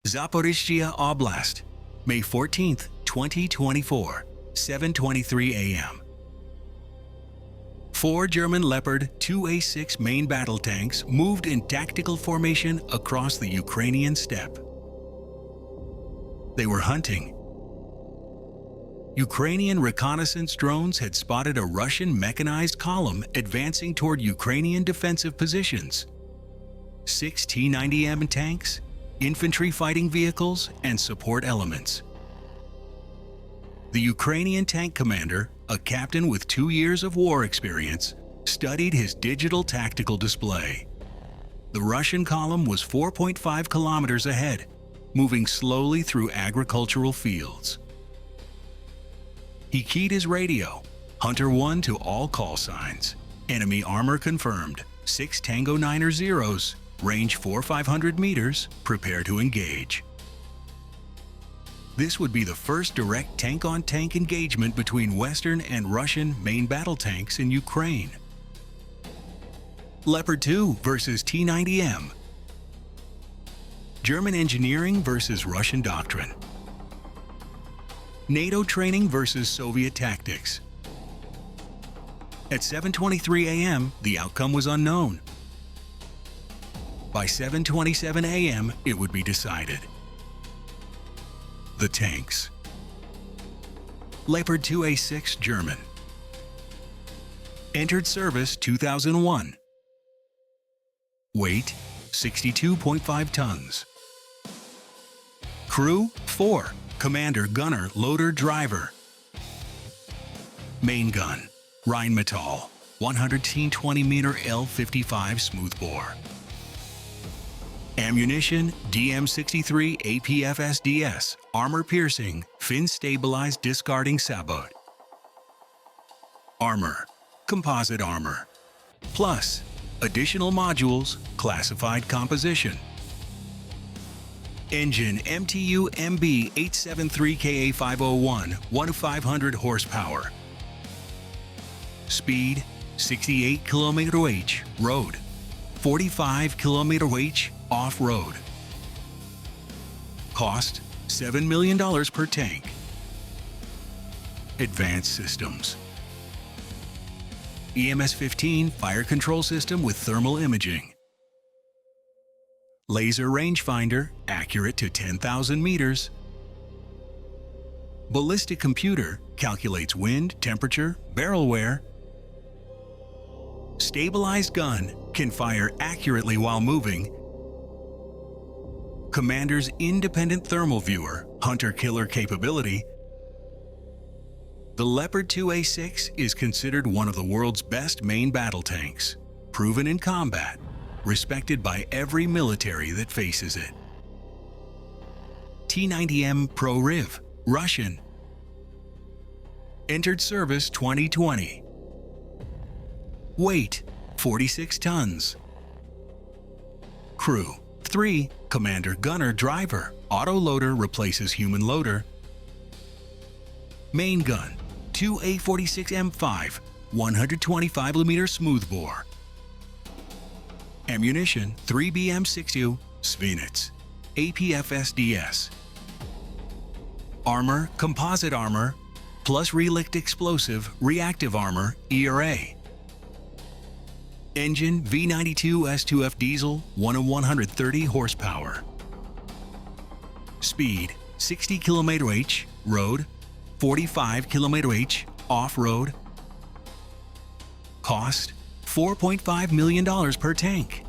Zaporizhzhia Oblast, May 14, 2024, 7:23 a.m. 4 German Leopard 2A6 main battle tanks moved in tactical formation across the Ukrainian steppe. They were hunting. Ukrainian reconnaissance drones had spotted a Russian mechanized column advancing toward Ukrainian defensive positions. 6 T-90M tanks, infantry fighting vehicles, and support elements. The Ukrainian tank commander, a captain with 2 years of war experience, studied his digital tactical display. The Russian column was 4.5 kilometers ahead, moving slowly through agricultural fields. He keyed his radio, Hunter 1 to all call signs. Enemy armor confirmed, 6 Tango 9er Zeros, range 4,500 meters, prepare to engage. This would be the first direct tank-on-tank engagement between Western and Russian main battle tanks in Ukraine. Leopard 2 versus T-90M. German engineering versus Russian doctrine. NATO training versus Soviet tactics. At 7:23 a.m., the outcome was unknown. By 7:27 a.m., it would be decided. The tanks. Leopard 2A6 German. Entered service 2001. Weight 62.5 tons. Crew 4. Commander, gunner, loader, driver. Main gun Rheinmetall 120mm L55 smoothbore. Ammunition DM63 APF-SDS, armor-piercing, fin-stabilized discarding sabot. Armor, composite armor. Plus, additional modules, classified composition. Engine MTU MB 873KA501, 1-500 horsepower. Speed 68 km/h, road. 45 km/h, off-road. Cost $7 million per tank. Advanced systems. EMS-15 fire control system with thermal imaging. Laser rangefinder, accurate to 10,000 meters. Ballistic computer, calculates wind, temperature, barrel wear. Stabilized gun, can fire accurately while moving. Commander's independent thermal viewer, hunter-killer capability. The Leopard 2A6 is considered one of the world's best main battle tanks, proven in combat, respected by every military that faces it. T-90M Pro Riv, Russian. Entered service 2020. Weight 46 tons. Crew 3. Commander, gunner, driver. Auto-loader replaces human loader. Main gun 2 A46M5, 125mm smoothbore. Ammunition 3 BM60 Svinets, APF-SDS. Armor, composite armor, plus relict explosive, reactive armor, ERA. Engine V92 S2F diesel, 1-130 horsepower. Speed 60 km/h, road. 45 km/h, off-road. Cost $4.5 million per tank.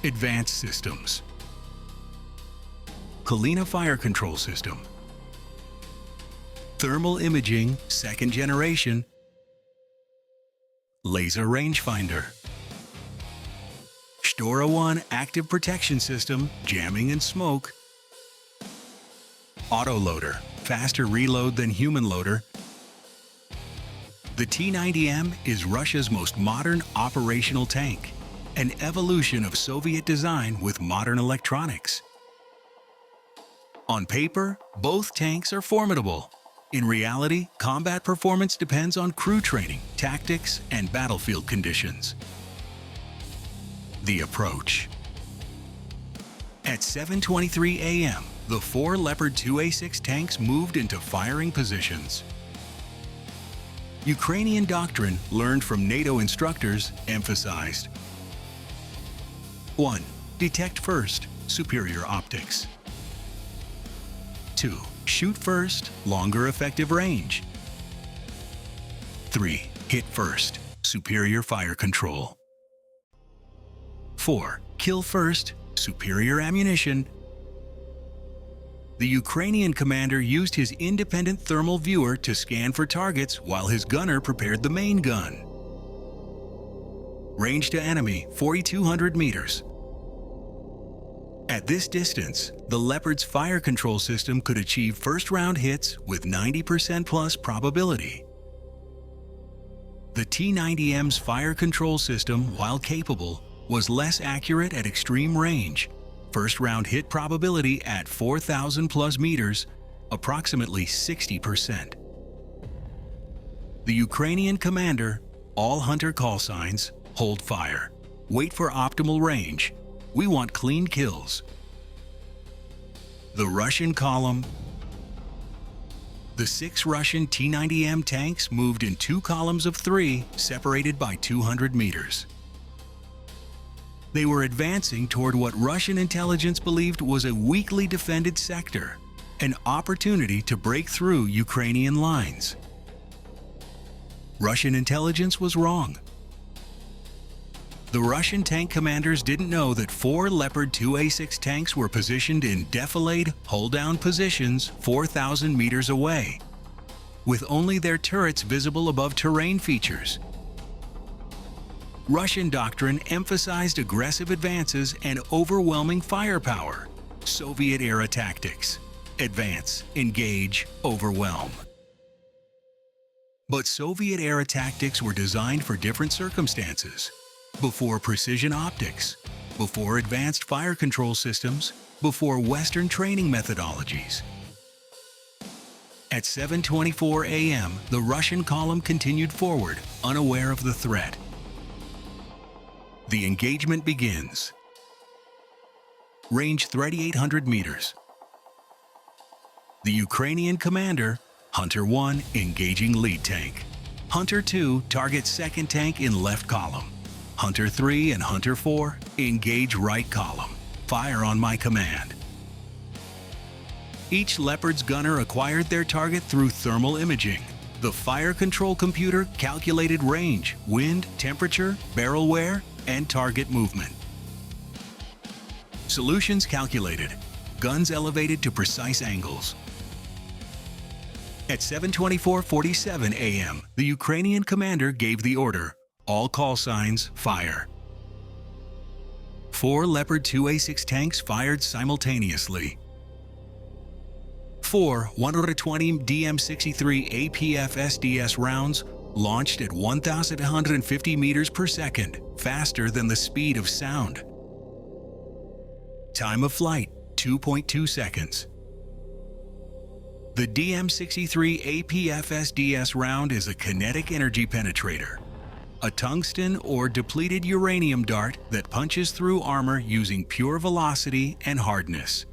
Advanced systems. Kalina fire control system. Thermal imaging, second generation. Laser rangefinder. Stora 1 active protection system, jamming and smoke. Autoloader, faster reload than human loader. The T-90M is Russia's most modern operational tank, an evolution of Soviet design with modern electronics. On paper, both tanks are formidable. In reality, combat performance depends on crew training, tactics, and battlefield conditions. The approach. At 7:23 a.m., the 4 Leopard 2A6 tanks moved into firing positions. Ukrainian doctrine learned from NATO instructors emphasized: 1. Detect first, superior optics. 2. Shoot first, longer effective range. 3. Hit first, superior fire control. 4. Kill first, superior ammunition. The Ukrainian commander used his independent thermal viewer to scan for targets while his gunner prepared the main gun. Range to enemy 4,200 meters. At this distance, the Leopard's fire control system could achieve first-round hits with 90% plus probability. The T-90M's fire control system, while capable, was less accurate at extreme range. First-round hit probability at 4,000 plus meters, approximately 60%. The Ukrainian commander, all hunter call signs, hold fire. Wait for optimal range. We want clean kills. The Russian column. The 6 Russian T-90M tanks moved in 2 columns of 3, separated by 200 meters. They were advancing toward what Russian intelligence believed was a weakly defended sector, an opportunity to break through Ukrainian lines. Russian intelligence was wrong. The Russian tank commanders didn't know that 4 Leopard 2A6 tanks were positioned in defilade, hold-down positions 4,000 meters away, with only their turrets visible above terrain features. Russian doctrine emphasized aggressive advances and overwhelming firepower. Soviet-era tactics: advance, engage, overwhelm. But Soviet-era tactics were designed for different circumstances. Before precision optics, before advanced fire control systems, before Western training methodologies. At 7:24 a.m., the Russian column continued forward, unaware of the threat. The engagement begins. Range 3,800 meters. The Ukrainian commander, Hunter 1, engaging lead tank. Hunter 2 targets second tank in left column. Hunter 3 and Hunter 4 engage right column. Fire on my command. Each Leopard's gunner acquired their target through thermal imaging. The fire control computer calculated range, wind, temperature, barrel wear, and target movement. Solutions calculated. Guns elevated to precise angles. At 7:24:47 a.m., the Ukrainian commander gave the order. All call signs, fire. 4 Leopard 2A6 tanks fired simultaneously. 4 120 DM63 APF SDS rounds launched at 1,150 meters per second, faster than the speed of sound. Time of flight, 2.2 seconds. The DM63 APF SDS round is a kinetic energy penetrator, a tungsten or depleted uranium dart that punches through armor using pure velocity and hardness.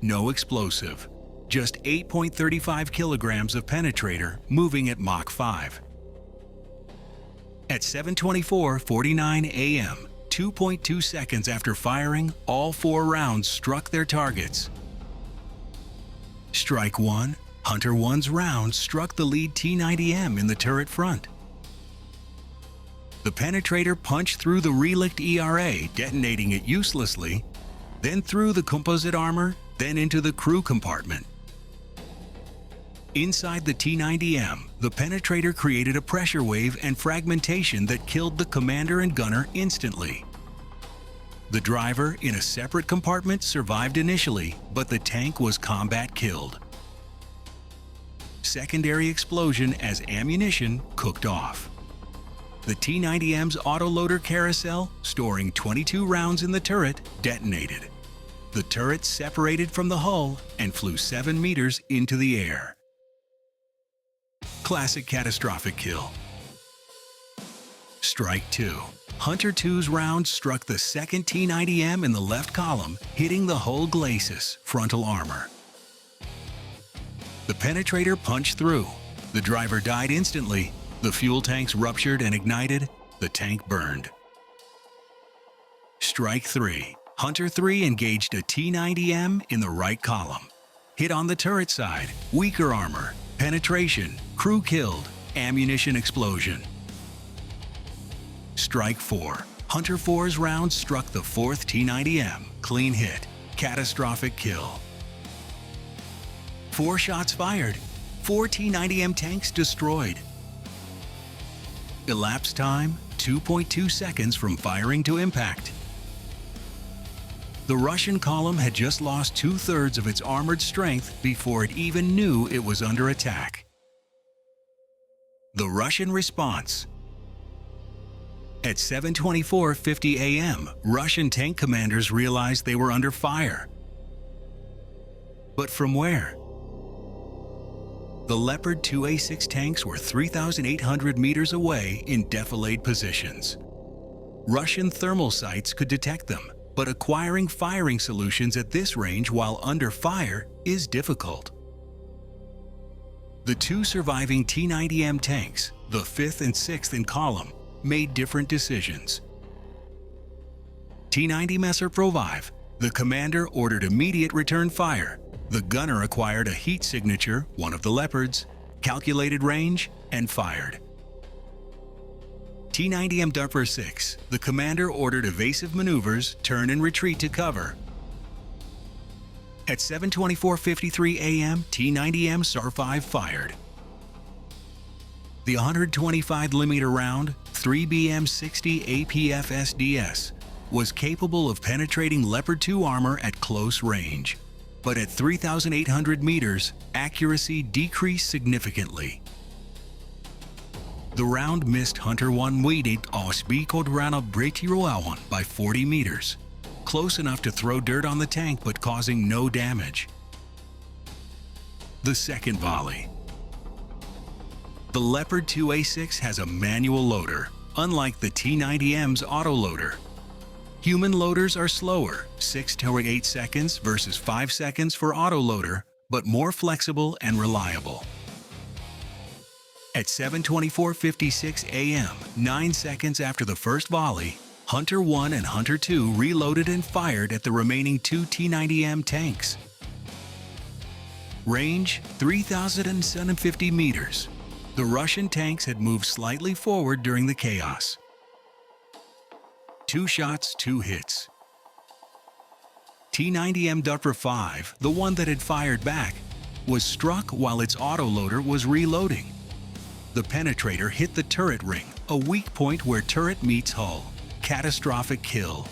No explosive, just 8.35 kilograms of penetrator moving at Mach 5. At 7:24:49 a.m., 2.2 seconds after firing, all 4 rounds struck their targets. Strike 1, Hunter 1's round struck the lead T-90M in the turret front. The penetrator punched through the relict ERA, detonating it uselessly, then through the composite armor, then into the crew compartment. Inside the T-90M, the penetrator created a pressure wave and fragmentation that killed the commander and gunner instantly. The driver, in a separate compartment, survived initially, but the tank was combat killed. Secondary explosion as ammunition cooked off. The T-90M's autoloader carousel, storing 22 rounds in the turret, detonated. The turret separated from the hull and flew 7 meters into the air. Classic catastrophic kill. Strike 2. Hunter 2's round struck the second T-90M in the left column, hitting the hull glacis, frontal armor. The penetrator punched through. The driver died instantly. The fuel tanks ruptured and ignited. The tank burned. Strike 3. Hunter 3 engaged a T-90M in the right column. Hit on the turret side, weaker armor, penetration, crew killed, ammunition explosion. Strike 4. Hunter 4's round struck the fourth T-90M, clean hit, catastrophic kill. 4 shots fired, 4 T-90M tanks destroyed. Elapsed time, 2.2 seconds from firing to impact. The Russian column had just lost 2/3 of its armored strength before it even knew it was under attack. The Russian response. At 7:24:50 a.m., Russian tank commanders realized they were under fire. But from where? The Leopard 2A6 tanks were 3,800 meters away in defilade positions. Russian thermal sights could detect them, but acquiring firing solutions at this range while under fire is difficult. The 2 surviving T-90M tanks, the 5th and 6th in column, made different decisions. T-90 Messer Provive, the commander ordered immediate return fire. The gunner acquired a heat signature, one of the Leopards, calculated range, and fired. T-90M Dupper 6, the commander ordered evasive maneuvers, turn and retreat to cover. At 7:24:53 a.m., T-90M SAR 5 fired. The 125mm round, 3BM60 APF SDS, was capable of penetrating Leopard 2 armor at close range. But at 3,800 meters, accuracy decreased significantly. The round missed Hunter 1 weighted Osbikodrana Bretiroawan by 40 meters, close enough to throw dirt on the tank but causing no damage. The second volley. The Leopard 2A6 has a manual loader, unlike the T-90M's autoloader. Human loaders are slower, 6 to 8 seconds versus 5 seconds for autoloader, but more flexible and reliable. At 7:24:56 a.m., 9 seconds after the first volley, Hunter 1 and Hunter 2 reloaded and fired at the remaining 2 T-90M tanks. Range 3,750 meters. The Russian tanks had moved slightly forward during the chaos. 2 shots, 2 hits. T-90M Dupper 5, the one that had fired back, was struck while its autoloader was reloading. The penetrator hit the turret ring, a weak point where turret meets hull. Catastrophic kill.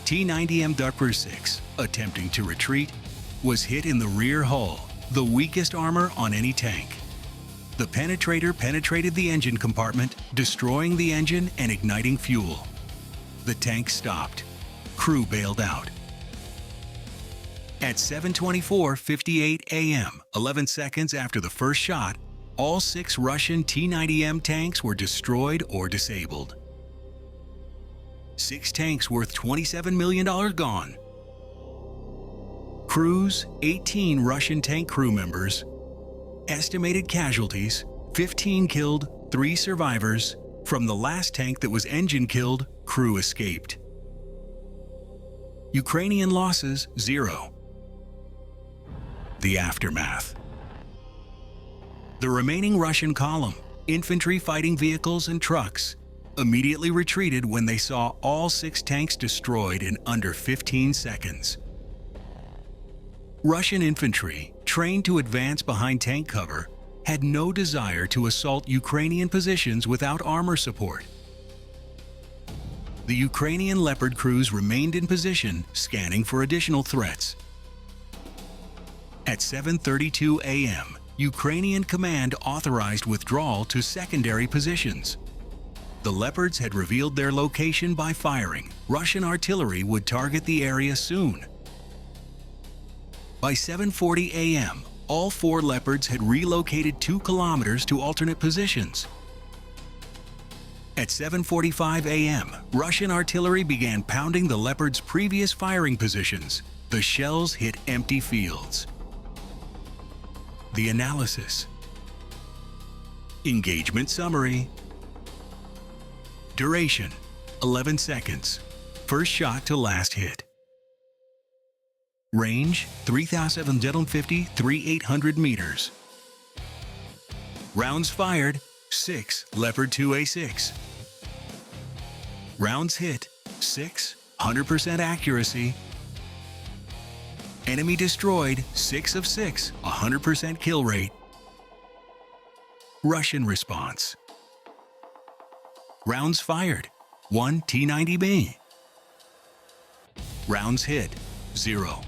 T-90M Dupper 6, attempting to retreat, was hit in the rear hull, the weakest armor on any tank. The penetrator penetrated the engine compartment, destroying the engine and igniting fuel. The tank stopped. Crew bailed out. At 7:24:58 a.m., 11 seconds after the first shot, all 6 Russian T-90M tanks were destroyed or disabled. 6 tanks worth $27 million gone. Crews, 18 Russian tank crew members. Estimated casualties, 15 killed, 3 survivors. From the last tank that was engine killed, crew escaped. Ukrainian losses, 0. The aftermath. The remaining Russian column, infantry fighting vehicles and trucks, immediately retreated when they saw all 6 tanks destroyed in under 15 seconds. Russian infantry, trained to advance behind tank cover, had no desire to assault Ukrainian positions without armor support. The Ukrainian Leopard crews remained in position, scanning for additional threats. At 7:32 a.m., Ukrainian command authorized withdrawal to secondary positions. The Leopards had revealed their location by firing. Russian artillery would target the area soon. By 7:40 a.m., all 4 Leopards had relocated 2 kilometers to alternate positions. At 7:45 a.m., Russian artillery began pounding the Leopard's previous firing positions. The shells hit empty fields. The analysis. Engagement summary. Duration, 11 seconds. First shot to last hit. Range, 3,750-3,800 meters. Rounds fired, 6 Leopard 2A6. Rounds hit, 6, 100% accuracy. Enemy destroyed, 6 of 6, 100% kill rate. Russian response. Rounds fired, 1 T-90B. Rounds hit, 0.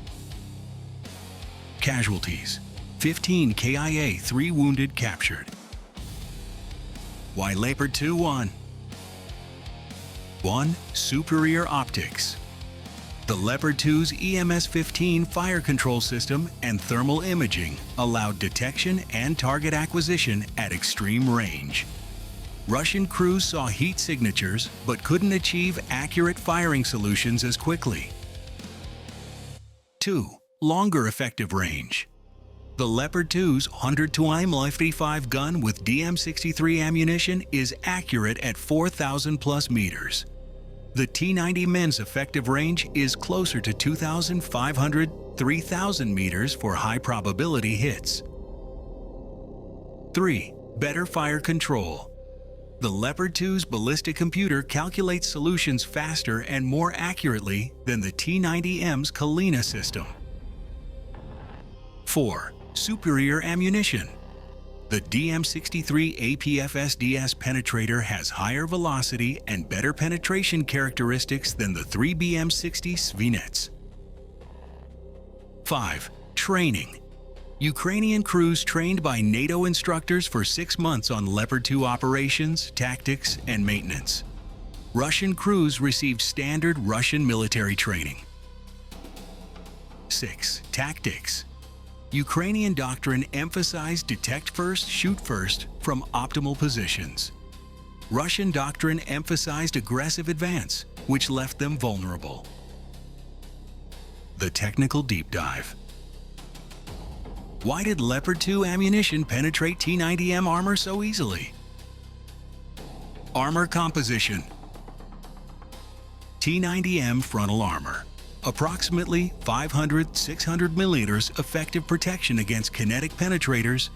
Casualties, 15 KIA, 3 wounded captured. Why Leopard 2 won? 1. Superior optics. The Leopard 2's EMS-15 fire control system and thermal imaging allowed detection and target acquisition at extreme range. Russian crews saw heat signatures but couldn't achieve accurate firing solutions as quickly. 2. Longer effective range. The Leopard 2's 100-55 gun with DM63 ammunition is accurate at 4,000 plus meters. The T-90 men's effective range is closer to 2,500-3,000 meters for high probability hits. 3. Better fire control. The Leopard 2's ballistic computer calculates solutions faster and more accurately than the T-90M's Kalina system. 4. Superior ammunition. The DM63 APF-SDS penetrator has higher velocity and better penetration characteristics than the 3BM60 Svinets. 5. Training. Ukrainian crews trained by NATO instructors for 6 months on Leopard 2 operations, tactics, and maintenance. Russian crews received standard Russian military training. 6. Tactics. Ukrainian doctrine emphasized detect first, shoot first from optimal positions. Russian doctrine emphasized aggressive advance, which left them vulnerable. The technical deep dive. Why did Leopard 2 ammunition penetrate T-90M armor so easily? Armor composition. T-90M frontal armor. Approximately 500-600 millimeters effective protection against kinetic penetrators.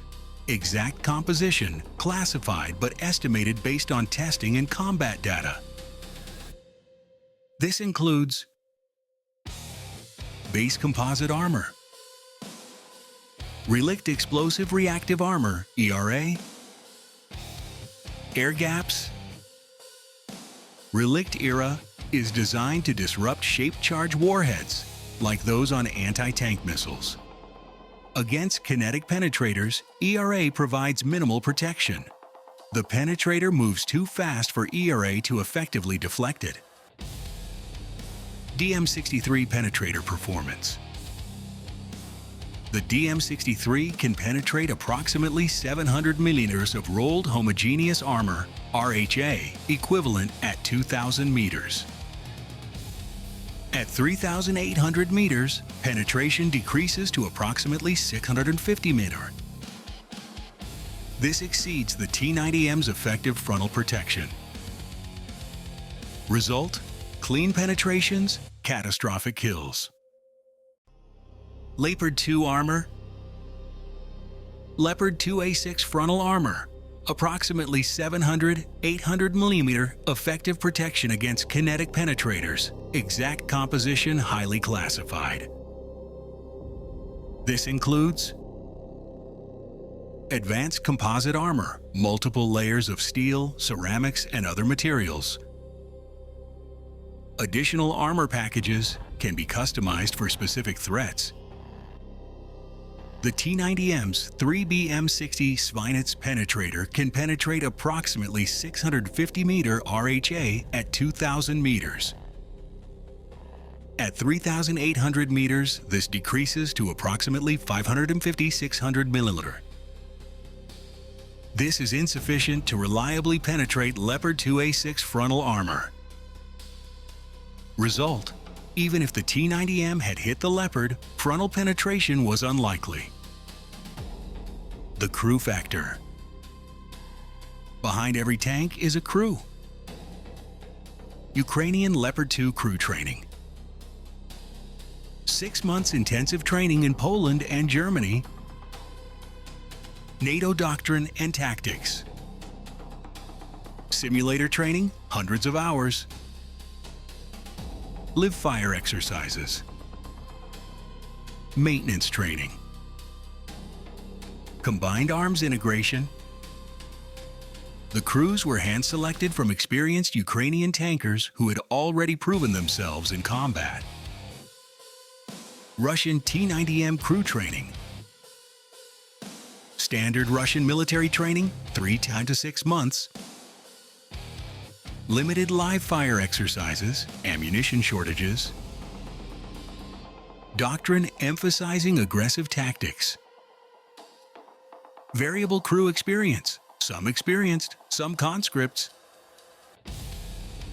Exact composition classified but estimated based on testing and combat data. This includes base composite armor, relict explosive reactive armor (ERA), air gaps. Relict era is designed to disrupt shaped charge warheads, like those on anti-tank missiles. Against kinetic penetrators, ERA provides minimal protection. The penetrator moves too fast for ERA to effectively deflect it. DM63 penetrator performance. The DM63 can penetrate approximately 700 millimeters of rolled homogeneous armor, RHA, equivalent at 2,000 meters. At 3,800 meters, penetration decreases to approximately 650 meters. This exceeds the T-90M's effective frontal protection. Result: clean penetrations, catastrophic kills. Leopard 2 armor. Leopard 2A6 frontal armor. Approximately 700-800 millimeter effective protection against kinetic penetrators. Exact composition highly classified. This includes advanced composite armor, multiple layers of steel, ceramics, and other materials. Additional armor packages can be customized for specific threats. The T-90M's 3BM60 Svinets penetrator can penetrate approximately 650 meter RHA at 2,000 meters. At 3,800 meters, this decreases to approximately 550-600 millimeter. This is insufficient to reliably penetrate Leopard 2A6 frontal armor. Result: even if the T-90M had hit the Leopard, frontal penetration was unlikely. The crew factor. Behind every tank is a crew. Ukrainian Leopard 2 crew training. 6 months intensive training in Poland and Germany. NATO doctrine and tactics. Simulator training, hundreds of hours. Live fire exercises. Maintenance training. Combined arms integration. The crews were hand-selected from experienced Ukrainian tankers who had already proven themselves in combat. Russian T-90M crew training. Standard Russian military training, 3 to 6 months. Limited live fire exercises, ammunition shortages. Doctrine emphasizing aggressive tactics. Variable crew experience, some experienced, some conscripts.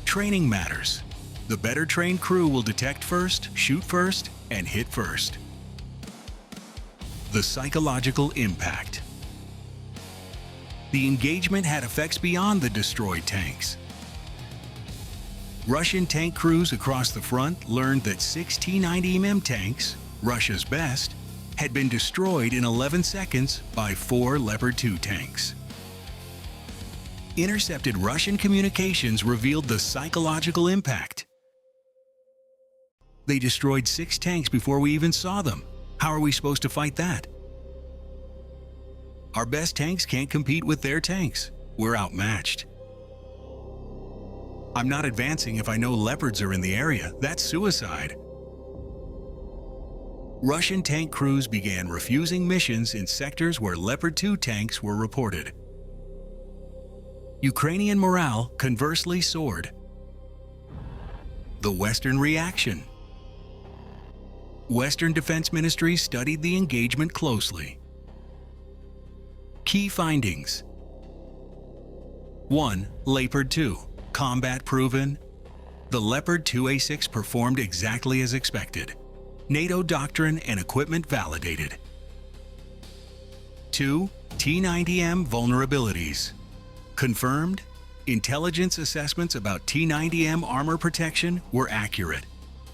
Training matters. The better trained crew will detect first, shoot first, and hit first. The psychological impact. The engagement had effects beyond the destroyed tanks. Russian tank crews across the front learned that 6 T-90M tanks, Russia's best, had been destroyed in 11 seconds by 4 Leopard 2 tanks. Intercepted Russian communications revealed the psychological impact. They destroyed 6 tanks before we even saw them. How are we supposed to fight that? Our best tanks can't compete with their tanks. We're outmatched. I'm not advancing if I know Leopards are in the area. That's suicide. Russian tank crews began refusing missions in sectors where Leopard 2 tanks were reported. Ukrainian morale conversely soared. The Western reaction. Western defense ministries studied the engagement closely. Key findings. 1. Leopard 2. Combat proven. The Leopard 2A6 performed exactly as expected. NATO doctrine and equipment validated. 2. T-90M vulnerabilities. Confirmed. Intelligence assessments about T-90M armor protection were accurate.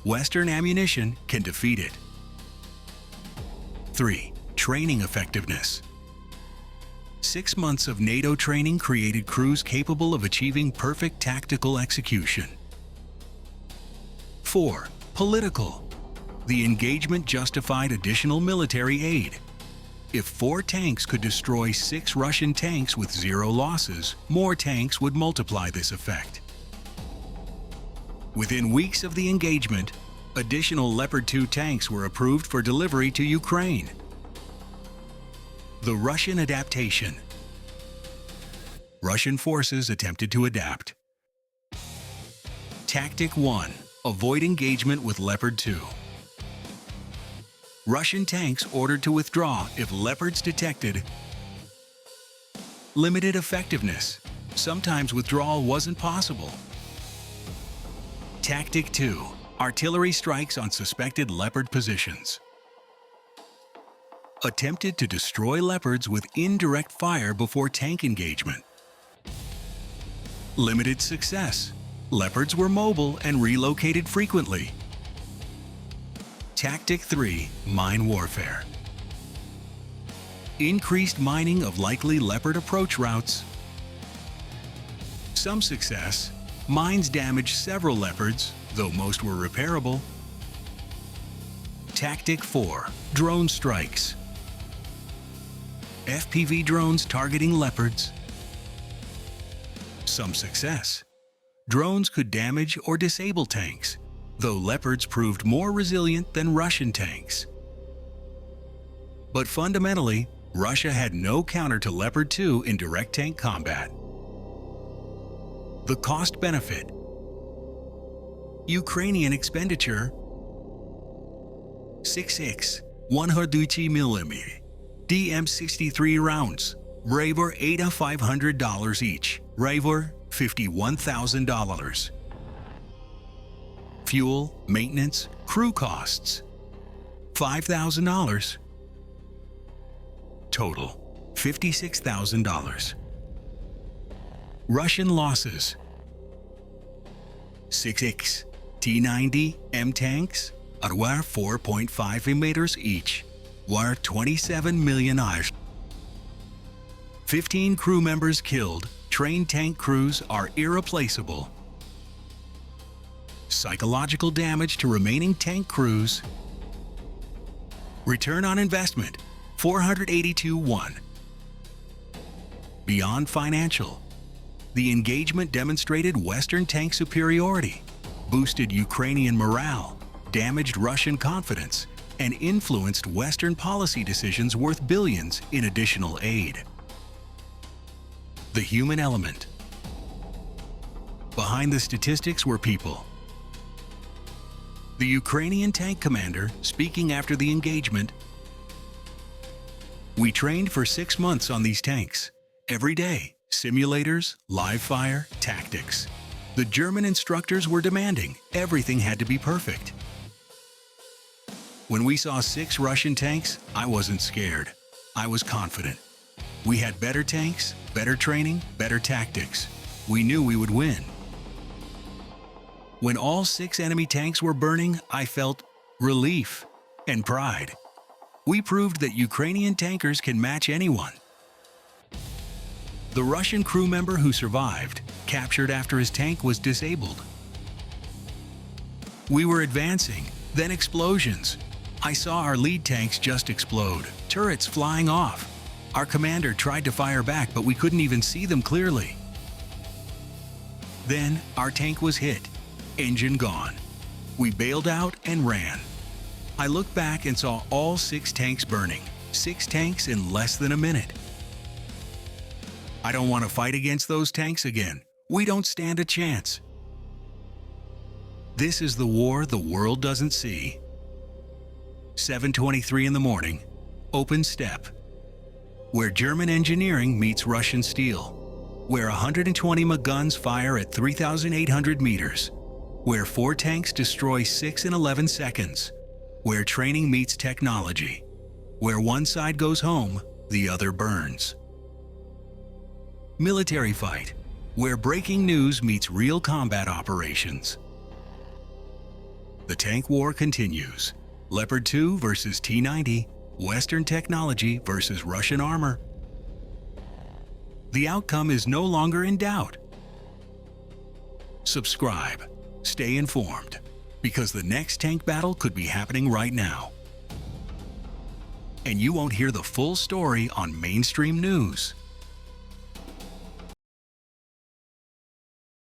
Western ammunition can defeat it. 3. Training effectiveness. 6 months of NATO training created crews capable of achieving perfect tactical execution. 4. Political. The engagement justified additional military aid. If 4 tanks could destroy 6 Russian tanks with 0 losses, more tanks would multiply this effect. Within weeks of the engagement, additional Leopard 2 tanks were approved for delivery to Ukraine. The Russian adaptation. Russian forces attempted to adapt. Tactic 1. Avoid engagement with Leopard 2. Russian tanks ordered to withdraw if Leopards detected. Limited effectiveness. Sometimes withdrawal wasn't possible. Tactic 2. Artillery strikes on suspected Leopard positions. Attempted to destroy Leopards with indirect fire before tank engagement. Limited success. Leopards were mobile and relocated frequently. Tactic 3. Mine warfare. Increased mining of likely Leopard approach routes. Some success. Mines damaged several Leopards, though most were repairable. Tactic 4. Drone strikes. FPV drones targeting Leopards. Some success. Drones could damage or disable tanks, though Leopards proved more resilient than Russian tanks. But fundamentally, Russia had no counter to Leopard 2 in direct tank combat. The cost-benefit. Ukrainian expenditure 6x 130 mm DM-63 rounds, Braver $8,500 each. Braver $51,000. Fuel, maintenance, crew costs $5,000. Total $56,000. Russian losses: 6 T-90M tanks were 4.5 meters each, were 27 million eyes. 15 crew members killed. Trained tank crews are irreplaceable. Psychological damage to remaining tank crews. Return on investment 482-1. Beyond financial, the engagement demonstrated Western tank superiority, boosted Ukrainian morale, damaged Russian confidence, and influenced Western policy decisions worth billions in additional aid. The human element. Behind the statistics were people. The Ukrainian tank commander, speaking after the engagement, "We trained for 6 months on these tanks. Every day, simulators, live fire, tactics. The German instructors were demanding. Everything had to be perfect. When we saw 6 Russian tanks, I wasn't scared. I was confident. We had better tanks, better training, better tactics. We knew we would win. When all 6 enemy tanks were burning, I felt relief and pride. We proved that Ukrainian tankers can match anyone." The Russian crew member who survived, captured after his tank was disabled. "We were advancing, then explosions. I saw our lead tanks just explode, turrets flying off. Our commander tried to fire back, but we couldn't even see them clearly. Then our tank was hit, engine gone. We bailed out and ran. I looked back and saw all 6 tanks burning, 6 tanks in less than a minute. I don't want to fight against those tanks again. We don't stand a chance." This is the war the world doesn't see. 7:23 in the morning, open steppe, where German engineering meets Russian steel, where 120 guns fire at 3,800 meters, where 4 tanks destroy 6 in 11 seconds, where training meets technology, where one side goes home, the other burns. Military fight, where breaking news meets real combat operations. The tank war continues. Leopard 2 versus T-90, Western technology versus Russian armor. The outcome is no longer in doubt. Subscribe, stay informed, because the next tank battle could be happening right now. And you won't hear the full story on mainstream news.